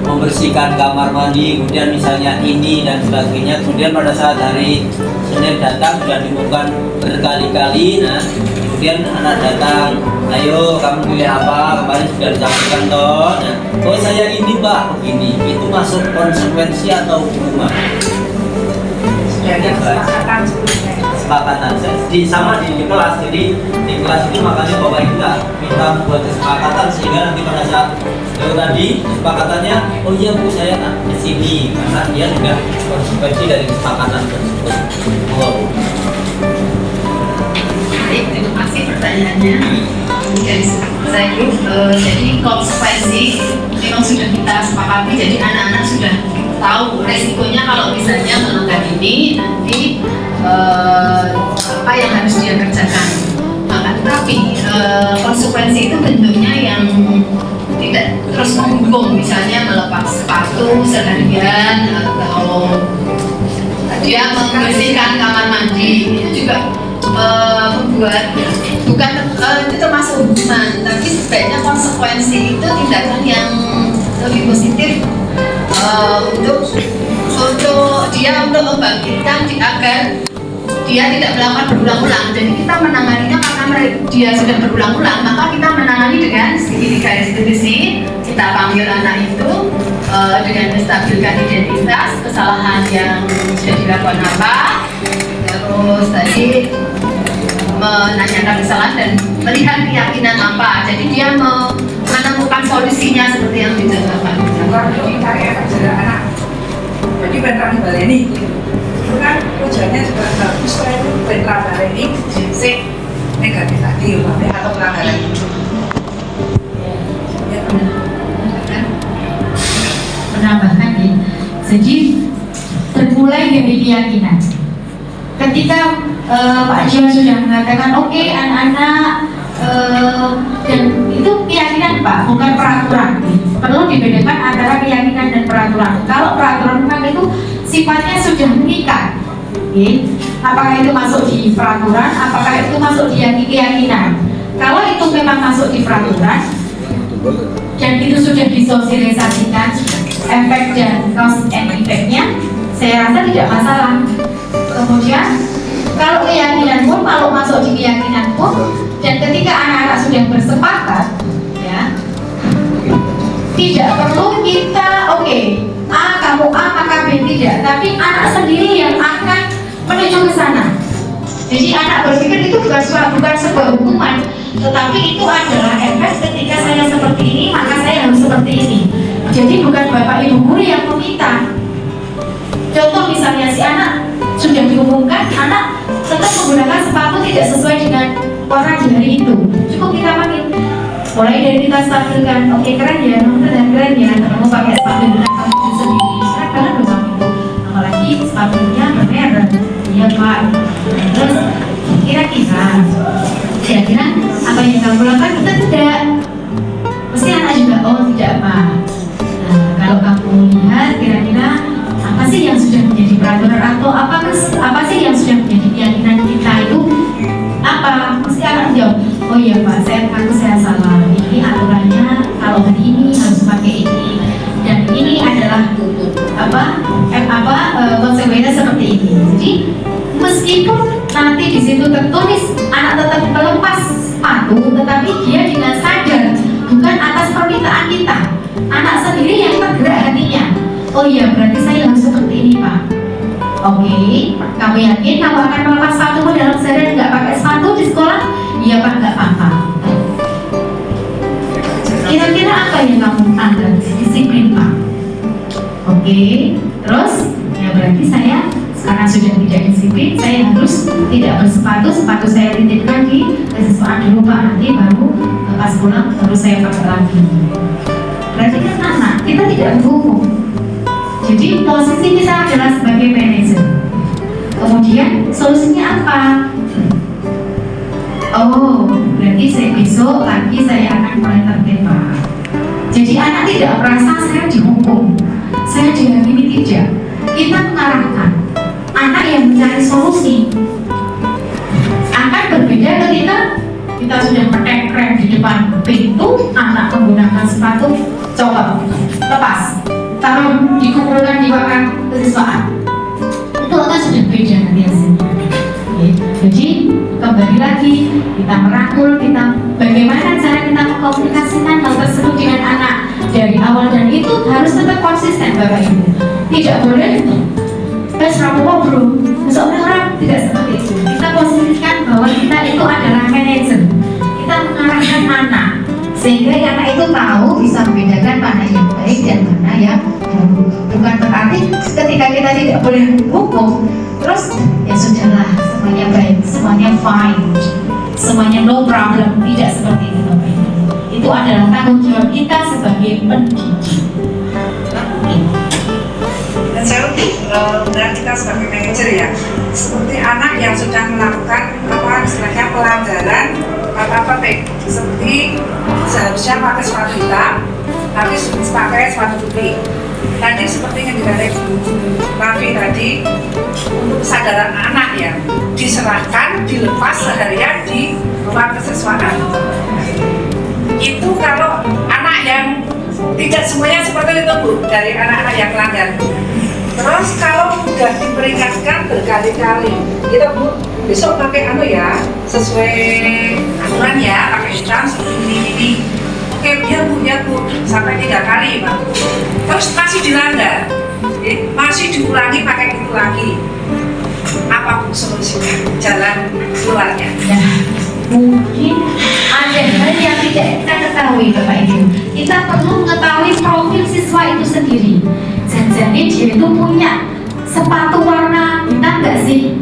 membersihkan kamar mandi, kemudian misalnya ini dan sebagainya. Kemudian pada saat hari Senin datang sudah diumumkan berkali-kali. Nah kemudian anak datang, ayo kamu pilih apa, kemarin sudah disampaikan toh. Nah, oh saya ini Pak, begini, itu masuk konsekuensi atau hukuman? Sudah ada kesepakatan sebelumnya. Kesepakatan sama di kelas. Jadi di kelas itu makanya Bapak Ibu minta buat kesepakatan sehingga nanti pada saat tadi kesepakatannya, oh iya Bu saya ke sini karena dia sudah konsekuensi dari kesepakatan tersebut. Oh. Baik, terima kasih pertanyaannya. Dari saya jadi konsekuensi memang sudah kita sepakati. Jadi anak-anak sudah tahu resikonya kalau misalnya melanggar ini nanti apa yang harus dia kerjakan. Tapi konsekuensi itu bentuknya yang tidak terus menghukum, misalnya melepas sepatu seharian atau dia membersihkan kamar mandi. Itu juga membuat bukan itu termasuk hukuman, tapi sebaiknya konsekuensi itu tindakan yang lebih positif untuk dia untuk membangkitkan agar dia tidak melakukan berulang-ulang. Jadi kita menanganinya karena dia sudah berulang-ulang, maka kita menangani dengan segitiga restitusi. Kita panggil anak itu dengan menstabilkan identitas, kesalahan yang sudah dilakukan apa, terus tadi menanyakan kesalahan dan melihat keyakinan apa. Jadi dia menemukan solusinya seperti yang dijelaskan. Kalau dicari efek jerah anak, jadi bentar baleni itu kan tujuannya juga bagus. Setelah itu bentar baleni jinsik negatif tadi atau pelanggaran itu. Ya teman-teman. Menambahkan ya, jadi bermulai dari keyakinan. Ketika Pak Jio sudah mengatakan oke, anak-anak dan itu keyakinan Pak, bukan peraturan. Perlu dibedakan antara keyakinan dan peraturan. Kalau peraturan memang itu sifatnya sudah mengikat. Apakah itu masuk di peraturan, apakah itu masuk di keyakinan? Kalau itu memang masuk di peraturan dan itu sudah disosialisasikan efek dan cause and effect-nya, saya rasa tidak masalah. Kemudian kalau keyakinan pun, kalau masuk di keyakinan pun, dan ketika anak-anak sudah bersepakat, ya, tidak perlu kita A kamu A maka B tidak, tapi anak sendiri yang akan menuju ke sana. Jadi anak berpikir itu bukan sebuah hukuman, tetapi itu adalah efek ketika saya seperti ini maka saya harus seperti ini. Jadi bukan bapak ibu guru yang meminta. Contoh misalnya si anak sudah diumumkan, anak tetap menggunakan sepatu tidak sesuai dengan warna di hari itu. Cukup kita panggil, mulai dari kita stabilkan, oke keren ya, dan keren ya, kamu pakai sepatu dengan kamu sendiri, keren banget loh kamu itu. Apalagi sepatunya bermerek, iya pak. Terus kira-kira apa yang kamu lakukan? Kita tidak. Mesti anak juga, oh tidak pak. Nah, kalau kamu lihat kira-kira apa sih yang sudah menjadi peraturan atau apa sih yang sudah menjadi keyakinan kita itu apa? Mesti anak jawab, oh iya pak, saya salah. Ini aturannya kalau hari ini harus pakai ini dan ini adalah konsekuensinya seperti ini. Jadi meskipun nanti di situ tertulis anak tetap melepas sepatu, tetapi dia dengan sadar bukan atas permintaan kita, anak sendiri yang tergerak hatinya. Oh iya, berarti saya harus seperti ini pak. Oke, kamu yakin kamu akan melepas sepatumu dalam seharian nggak pakai sepatu di sekolah? Iya pak, nggak apa-apa. Kira-kira apa yang kamu anggap disiplin pak? Oke, terus ya berarti saya karena sudah tidak disiplin, saya harus tidak bersepatu, sepatu saya titipkan di siswaan dulu pak, nanti baru pas pulang baru saya pakai lagi. Berarti kan anak kita tidak berhukum. Jadi posisi kita adalah sebagai manajer. Kemudian solusinya apa? Oh, berarti besok lagi saya akan mulai tertib pak. Jadi anak tidak merasa saya dihukum, saya dihakimi, tidak. Kita mengarahkan. Anak yang mencari solusi akan berbeda ketika kita sudah menekrem di depan pintu, anak menggunakan sepatu, coba lepas, taruh dikumpulkan di wakan kesiswaan, itu akan sudah beda nanti hasilnya. Jadi kembali lagi kita merangkul, kita bagaimana cara kita mengkomunikasikan hal tersebut dengan anak dari awal, dan itu harus tetap konsisten bapak ibu. Tidak boleh ramu ngobrol, seorang tidak seperti itu. Kita posisikan bahwa kita itu adalah manajer. Kita mengarahkan anak sehingga anak itu tahu bisa membedakan mana yang baik dan mana yang buruk. Bukan berarti ketika kita tidak boleh hukum, terus ya sudahlah semuanya baik, semuanya fine, semuanya no problem. Tidak seperti itu Bapak Ibu. Itu adalah tanggung jawab kita sebagai pendidik. Dan saya benar kita sebagai manajer ya, seperti anak yang sudah melakukan istilahnya pelanggaran apa seperti seharusnya pakai sepatu hitam tapi pakai sepatu putih. Tadi seperti yang dikatakan Raffi tadi, untuk kesadaran anak ya diserahkan, dilepas seharian di ruang kesiswaan. Itu kalau anak yang tidak semuanya seperti itu Bu, dari anak-anak yang melanggar. Terus kalau sudah diperingatkan berkali-kali, kita Bu besok pakai ya sesuai aturan ya, pakai hitam seperti ini. Oke ya bu, sampai 3 kali Pak. Terus masih dilanggar, masih diulangi pakai itu lagi. Apa Bu solusinya? Jalan keluarnya? Nah, mungkin ada hal yang tidak kita ketahui Bapak Ibu. Kita perlu mengetahui profil siswa itu sendiri. Jadi dia itu punya sepatu warna hitam nggak sih?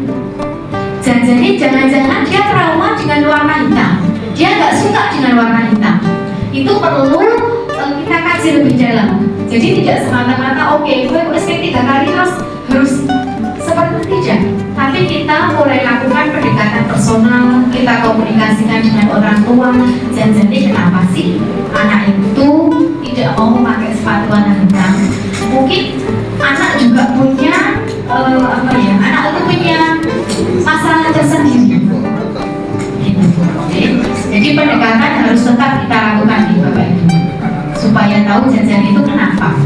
Jadi jangan-jangan dia trauma dengan warna hitam. Dia nggak suka dengan warna hitam. Itu perlu kita kaji lebih dalam. Jadi tidak semata-mata oke, gue SP 3 kali terus harus seperti tidak. Tapi kita mulai lakukan pendekatan personal, kita komunikasikan dengan orang tua. Jadi kenapa sih anak itu tidak mau memakai sepatu warna hitam? Mungkin anak juga punya anak itu punya masalah tersendiri. Jadi pendekatan harus tetap kita lakukan di Bapak Ibu supaya tahu jajan itu kenapa.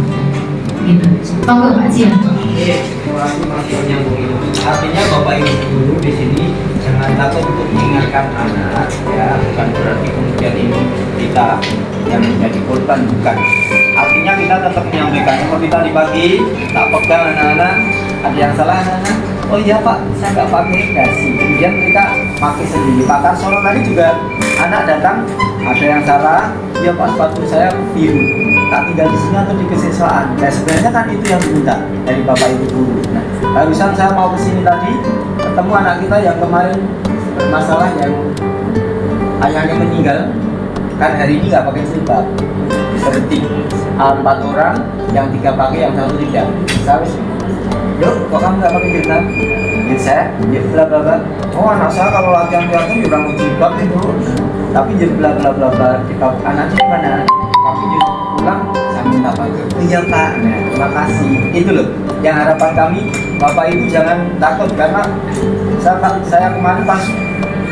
Gitu. Monggo Pak Cia. Artinya Bapak Ibu guru di sini jangan takut untuk mengingatkan anak, ya bukan berarti kemudian ini kita yang menjadi korban, bukan. Artinya kita tetap menyampaikan seperti tadi pagi, tak pegang anak-anak, ada yang salah anak-anak. oh iya Pak, saya nggak pakai dasi. Kemudian mereka pakai sendiri. Pak Karsono tadi juga anak datang, ada yang salah, ya Pak sepatu saya biru, tak tinggal di sini atau di kesiswaan. Nah sebenarnya kan itu yang diminta dari Bapak Ibu guru. Nah barusan saya mau kesini tadi, ketemu anak kita yang kemarin bermasalah yang ayahnya meninggal, kan hari ini nggak pakai jilbab, berhenti 4 orang, yang 3 pakai, yang 1 tidak. Saya wis, yuk kok kamu nggak pakai jilbab? Ya saya, ya bla bla bla. Oh anak saya kalau latihan teater ya orang jilbab itu, tapi jadi bla bla bla bla. Anaknya mana? Tapi jadi pulang saya minta pakai. Iya Pak, nah terima kasih. Itu loh, yang harapan kami Bapak Ibu jangan takut karena saya kemarin pas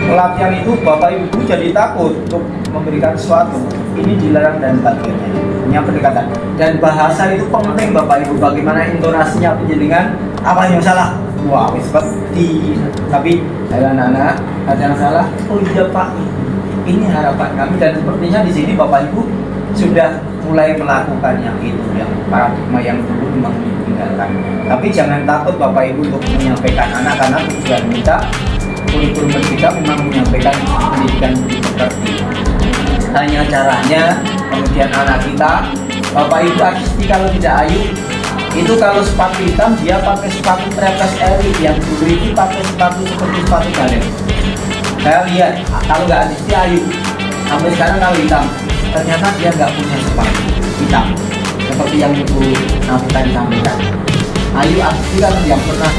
pelatihan itu Bapak Ibu jadi takut untuk memberikan sesuatu. Ini dilarang dan sebagainya. Punya pendekatan dan bahasa itu penting Bapak Ibu. Bagaimana intonasinya penjelingan, apa yang salah? Wah, seperti. Tapi anak-anak ada yang salah. Oh iya Pak, ini harapan kami dan sepertinya di sini Bapak Ibu sudah mulai melakukan yang itu, yang paradigma yang dulu memang ditinggalkan. Tapi jangan takut Bapak Ibu untuk menyampaikan anak karena tujuan kita kurikulum kita memang menyampaikan pendidikan seperti hanya caranya. Kemudian anak kita Bapak Ibu artistik kalau tidak ayu itu kalau sepatu hitam dia pakai sepatu trepes elit, yang dulu itu pakai sepatu seperti sepatu balet. Saya lihat kalau nggak artistik ayu sampai sekarang kalau hitam ternyata dia nggak punya sepatu hitam seperti yang Ibu Nafi tadi sampaikan. Ayu artistik kan yang pernah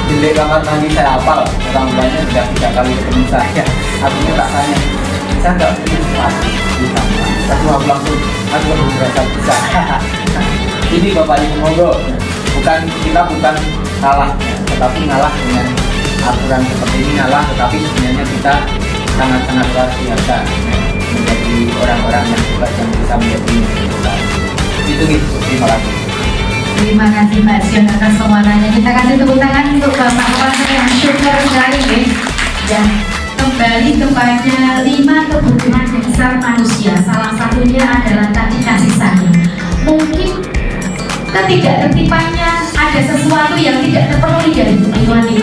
jelek kamar mandi saya hafal, orang tuanya sudah 3 kali ketemu saya. Artinya tak tanya, saya nggak punya sepatu hitam. Tapi mau langsung, aku baru berasa bisa. Ini Bapak Ibu monggo, kita bukan kalah, tetapi ngalah dengan aturan seperti ini ngalah, tetapi sebenarnya kita sangat-sangat luar biasa menjadi orang-orang yang juga yang bisa menjadi itu gitu. Terima kasih. Terima kasih Mbak Sion atas penguatannya. Kita kasih tepuk tangan untuk Bapak Kapolres yang syukur sekali ya. Dan kembali kepada 5 kebutuhan dasar manusia. Salah satunya adalah tadi kasih sayang. Mungkin ketidaktertibannya ada sesuatu yang tidak terpenuhi dari kebutuhan 5.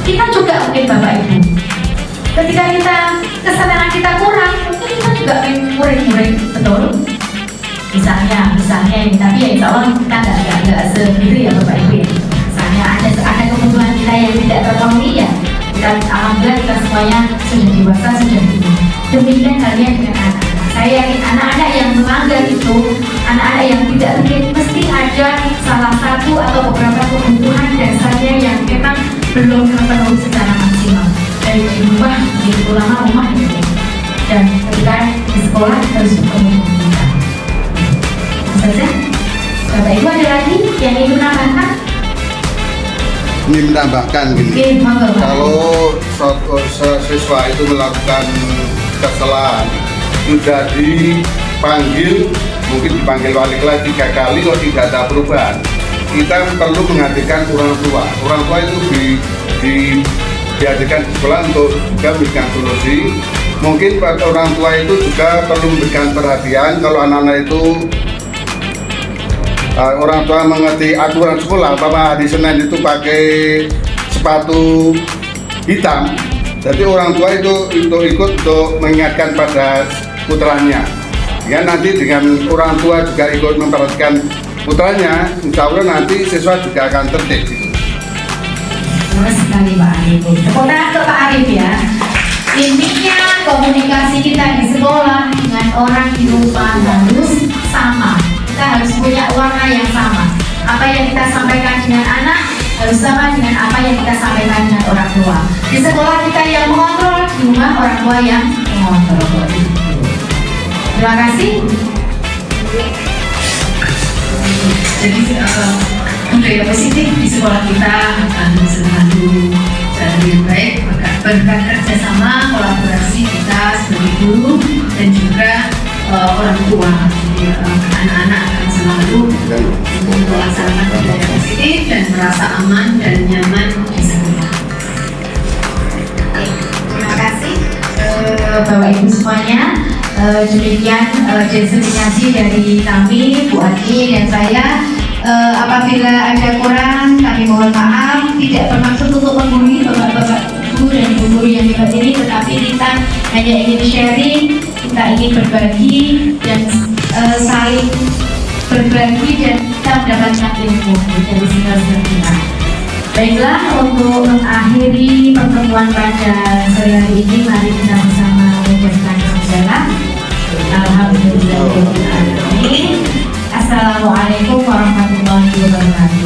Kita juga mungkin Bapak Ibu, ketika kesenangan kita kurang, mungkin kita juga murid-murid, betul? Misalnya ini, tapi ya insya Allah kita nggak segitu ya Bapak Ibu ya. Misalnya ada kebutuhan kita yang tidak terpenuhi ya, dan alhamdulillah kita semuanya sudah dewasa, sudah ini. Demikian halnya dengan anak-anak. Saya yakin anak-anak yang melanggar itu, anak-anak yang tidak terkait, mesti ada salah satu atau beberapa kebutuhan dasarnya yang memang belum terpenuhi secara maksimal. Dari rumah, di rumah gitu. Dan ketika di sekolah harus bertemu kita. Saja, Bapak Ibu ada lagi yang ingin menambahkan? Ini menambahkan gini, kalau siswa itu melakukan kesalahan sudah dipanggil, mungkin dipanggil wali kelas 3 kali kalau tidak ada perubahan, kita perlu menghadirkan orang tua itu dihadirkan di sekolah untuk juga memberikan solusi. Mungkin orang tua itu juga perlu memberikan perhatian kalau anak-anak itu orang tua mengerti aturan sekolah, bahwa hari Senin itu pakai sepatu hitam, jadi orang tua itu ikut untuk mengingatkan pada putranya. Ya nanti dengan orang tua juga ikut memperhatikan putranya, insya Allah nanti siswa juga akan tertib. Terima sekali Pak Arif. Tepuk tangan ke Pak Arif ya. Intinya komunikasi kita di sekolah dengan orang di rumah harus sama. Kita harus punya warna yang sama. Apa yang kita sampaikan dengan anak harus sama dengan apa yang kita sampaikan dengan orang tua. Di sekolah kita yang mengontrol, di rumah orang tua yang mengontrol. Terima kasih. Jadi budaya positif di sekolah kita akan selalu lebih baik berkat kerjasama kolaborasi kita sebagai guru dan juga orang tua. Jadi anak-anak akan selalu melaksanakan budaya positif dan merasa aman dan nyaman di sekolah. Terima kasih Bapak Ibu semuanya. Demikian disertasi dari kami, Bu Ati dan saya. Apabila ada kurang, kami mohon maaf. Tidak bermaksud untuk menggurui bapak-bapak ibu dan ibu guru yang hebat ini, tetapi kita hanya ingin sharing, kita ingin berbagi dan saling berbagi dan kita mendapatkan ilmu dari senior-senior kita. Baiklah, untuk mengakhiri pertemuan pada sore hari ini, mari kita bersama mengucapkan hamdalah. Alhamdulillahirobbilalamin. Assalamualaikum warahmatullahi wabarakatuh.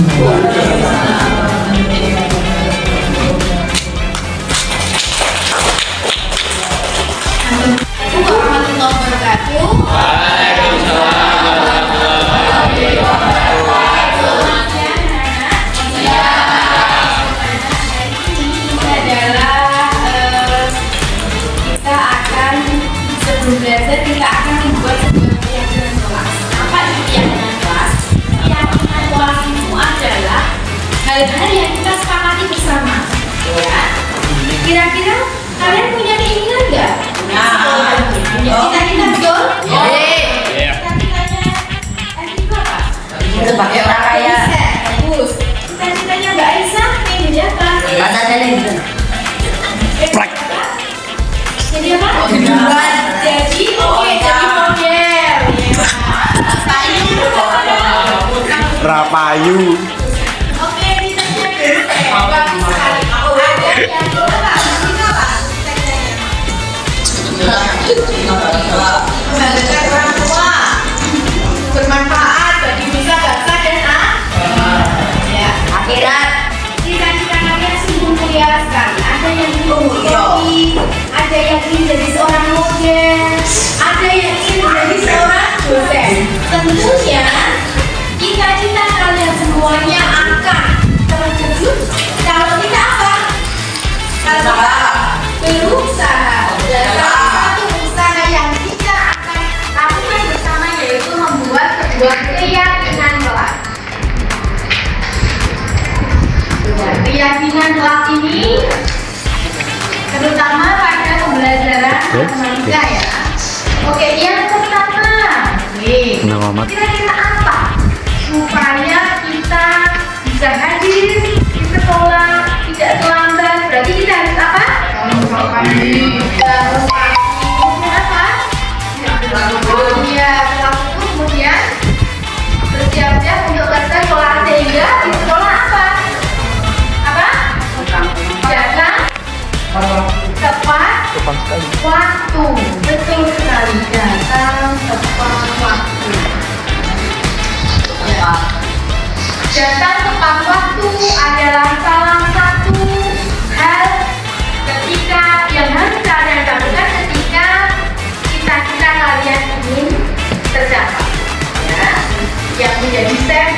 Assalamualaikum warahmatullahi wabarakatuh. Sebelum belajar kita akan membuat sebuah keyakinan kelas. Apa itu keyakinan kelas? Keyakinan kelas itu adalah hal-hal yang kita sepakati bersama. Ya. Kira-kira kalian punya keinginan nggak? Punya cita-cita betul? Cita-citanya itu apa? Sebagai orang kaya. Bagus. Cita-citanya Mbak Aisyah ingin jadi apa? Jadi apa? Jadi model. Rapayu. Oke, ditanya dulu. Bagus sekali. Ada yang apa? Membanggakan orang tua, bermanfaat bagi bisa bangsa dan ya. Akhirat. Cita-cita kalian sungguh mulia sekali. Ada yang ingin ada yang ingin jadi seorang model, ada yang ingin menjadi seorang dosen. Tentunya cita-cita kalian semuanya akan terwujud kalau kita apa? Kalau kita berusaha. Dan salah satu usaha yang kita akan lakukan bersama yaitu membuat sebuah keyakinan kelak. Keyakinan kelak ini terutama pada pembelajaran matematika ya. Oke, yang pertama, kira-kira apa supaya kita bisa hadir di sekolah tidak terlambat? Berarti kita harus apa? Bangun pagi. Kemudian apa? Iya, kemudian bersiap-siap untuk kerja sekolah sehingga di sekolah apa? Datang tepat waktu, betul sekali, datang tepat waktu. Datang tepat waktu adalah salah satu hal ketika yang harus kalian lakukan ketika cita-cita kalian ingin tercapai. Ya, yang menjadi step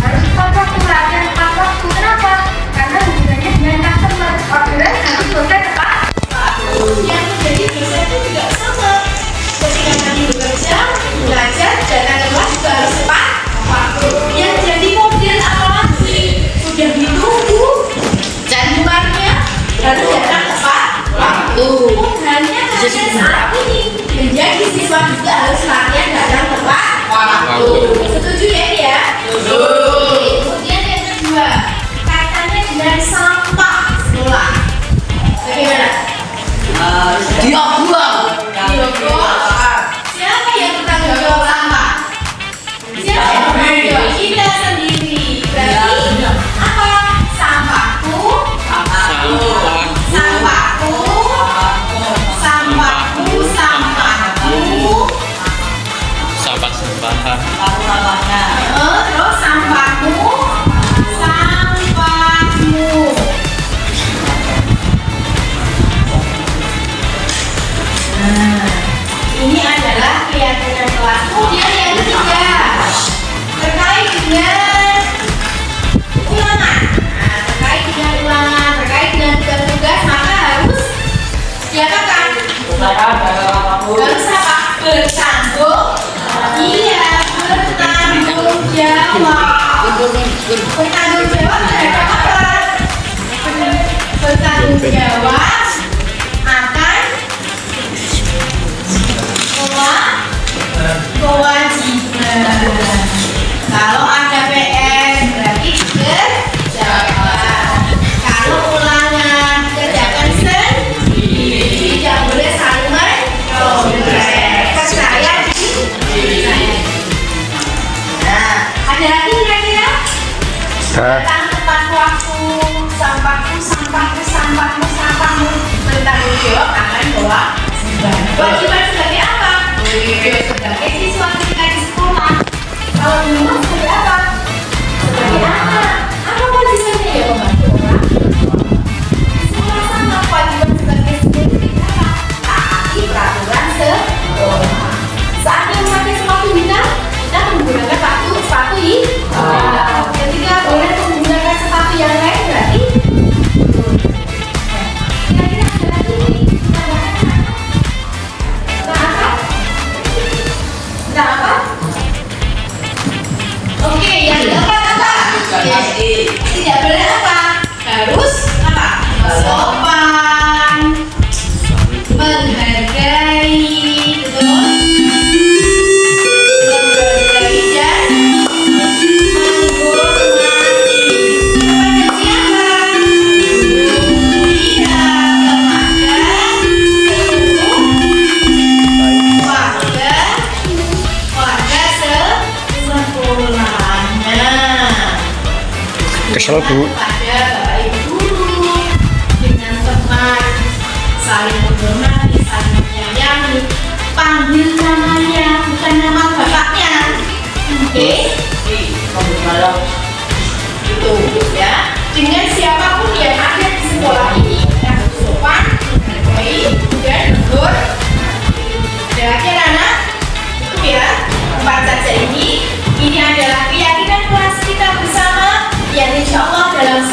harus tepat waktu, latihan tepat waktu. Kenapa? Karena hubungannya dengan customer. Orderan harus selesai tepat. Yang menjadi dosen itu juga sama. Ketika kami bekerja, belajar, data kelas juga harus tepat waktu. Yang jadi model apalagi sudah ditunggu Januarnya harus datang tepat waktu. Hanya kalian saat ini menjadi siswa juga harus latihan datang tepat waktu. Setuju ya ini ya? Kemudian yang kedua, kaitannya dengan sampah sekolah. Bagaimana? Diobong. Siapa yang bertanggung jawab sampah? Siapa yang bertanggung jawab? Kita sendiri. Berarti apa? Sampahku. Sampahku. Sampahku. Sampahku. Sampahku. Sampah-sampahan. Terus sampahmu. Sampahmu. Ini adalah keyakinan kelas. Kemudian yang ketiga terkait dengan ulangan. Terkait dengan ulangan, terkait dengan tugas-tugas, maka harus diapakan? Harus apa? Bertanggung. Iya, bertanggung jawab. Bertanggung jawab terhadap apa? Bertanggung jawab akan kewajiban. Kalau ada PR Kewajiban sebagai apa? Sebagai siswa ketika di sekolah. Kalau di rumah sebagai apa? Sebagai anak. Apa kewajibannya ya membantu orang? Semua sama kewajiban sebagai sendiri apa? Taati peraturan sekolah. Saat yang memakai sepatu hitam, kita menggunakan sepatu hitam. Ketika boleh menggunakan sepatu yang lain berarti kira-kira ada lagi nih tambahan apa? Tentang apa? Oke, yang keempat apa? Tidak boleh apa? Harus apa? Sopan, menghargai, betul? Menghargai dan menghormati kepada siapa? Warga sekolahnya. Kesel, Bu. Pada Bapak Ibu guru dengan teman saling menghormati, saling menyayangi, panggil namanya bukan nama bapaknya. Oke? Itu ya. Dengan siapapun yang ada di sekolah ini harus sopan, menghargai dan menghormati. Ada lagi anak? Itu ya. 4 saja ini adalah keyakinan kelas kita bersama yang insya Allah dalam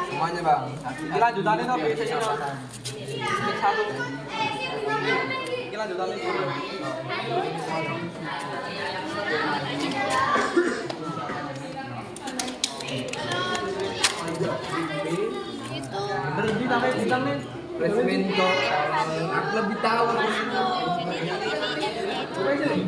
Semuanya bang. Ini lanjutannya tuh bisa satu. Ini lanjutannya itu. Berhenti sampai bintang nih. Presiden kok aku lebih tahu. Coba aja nih.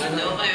Ano pa,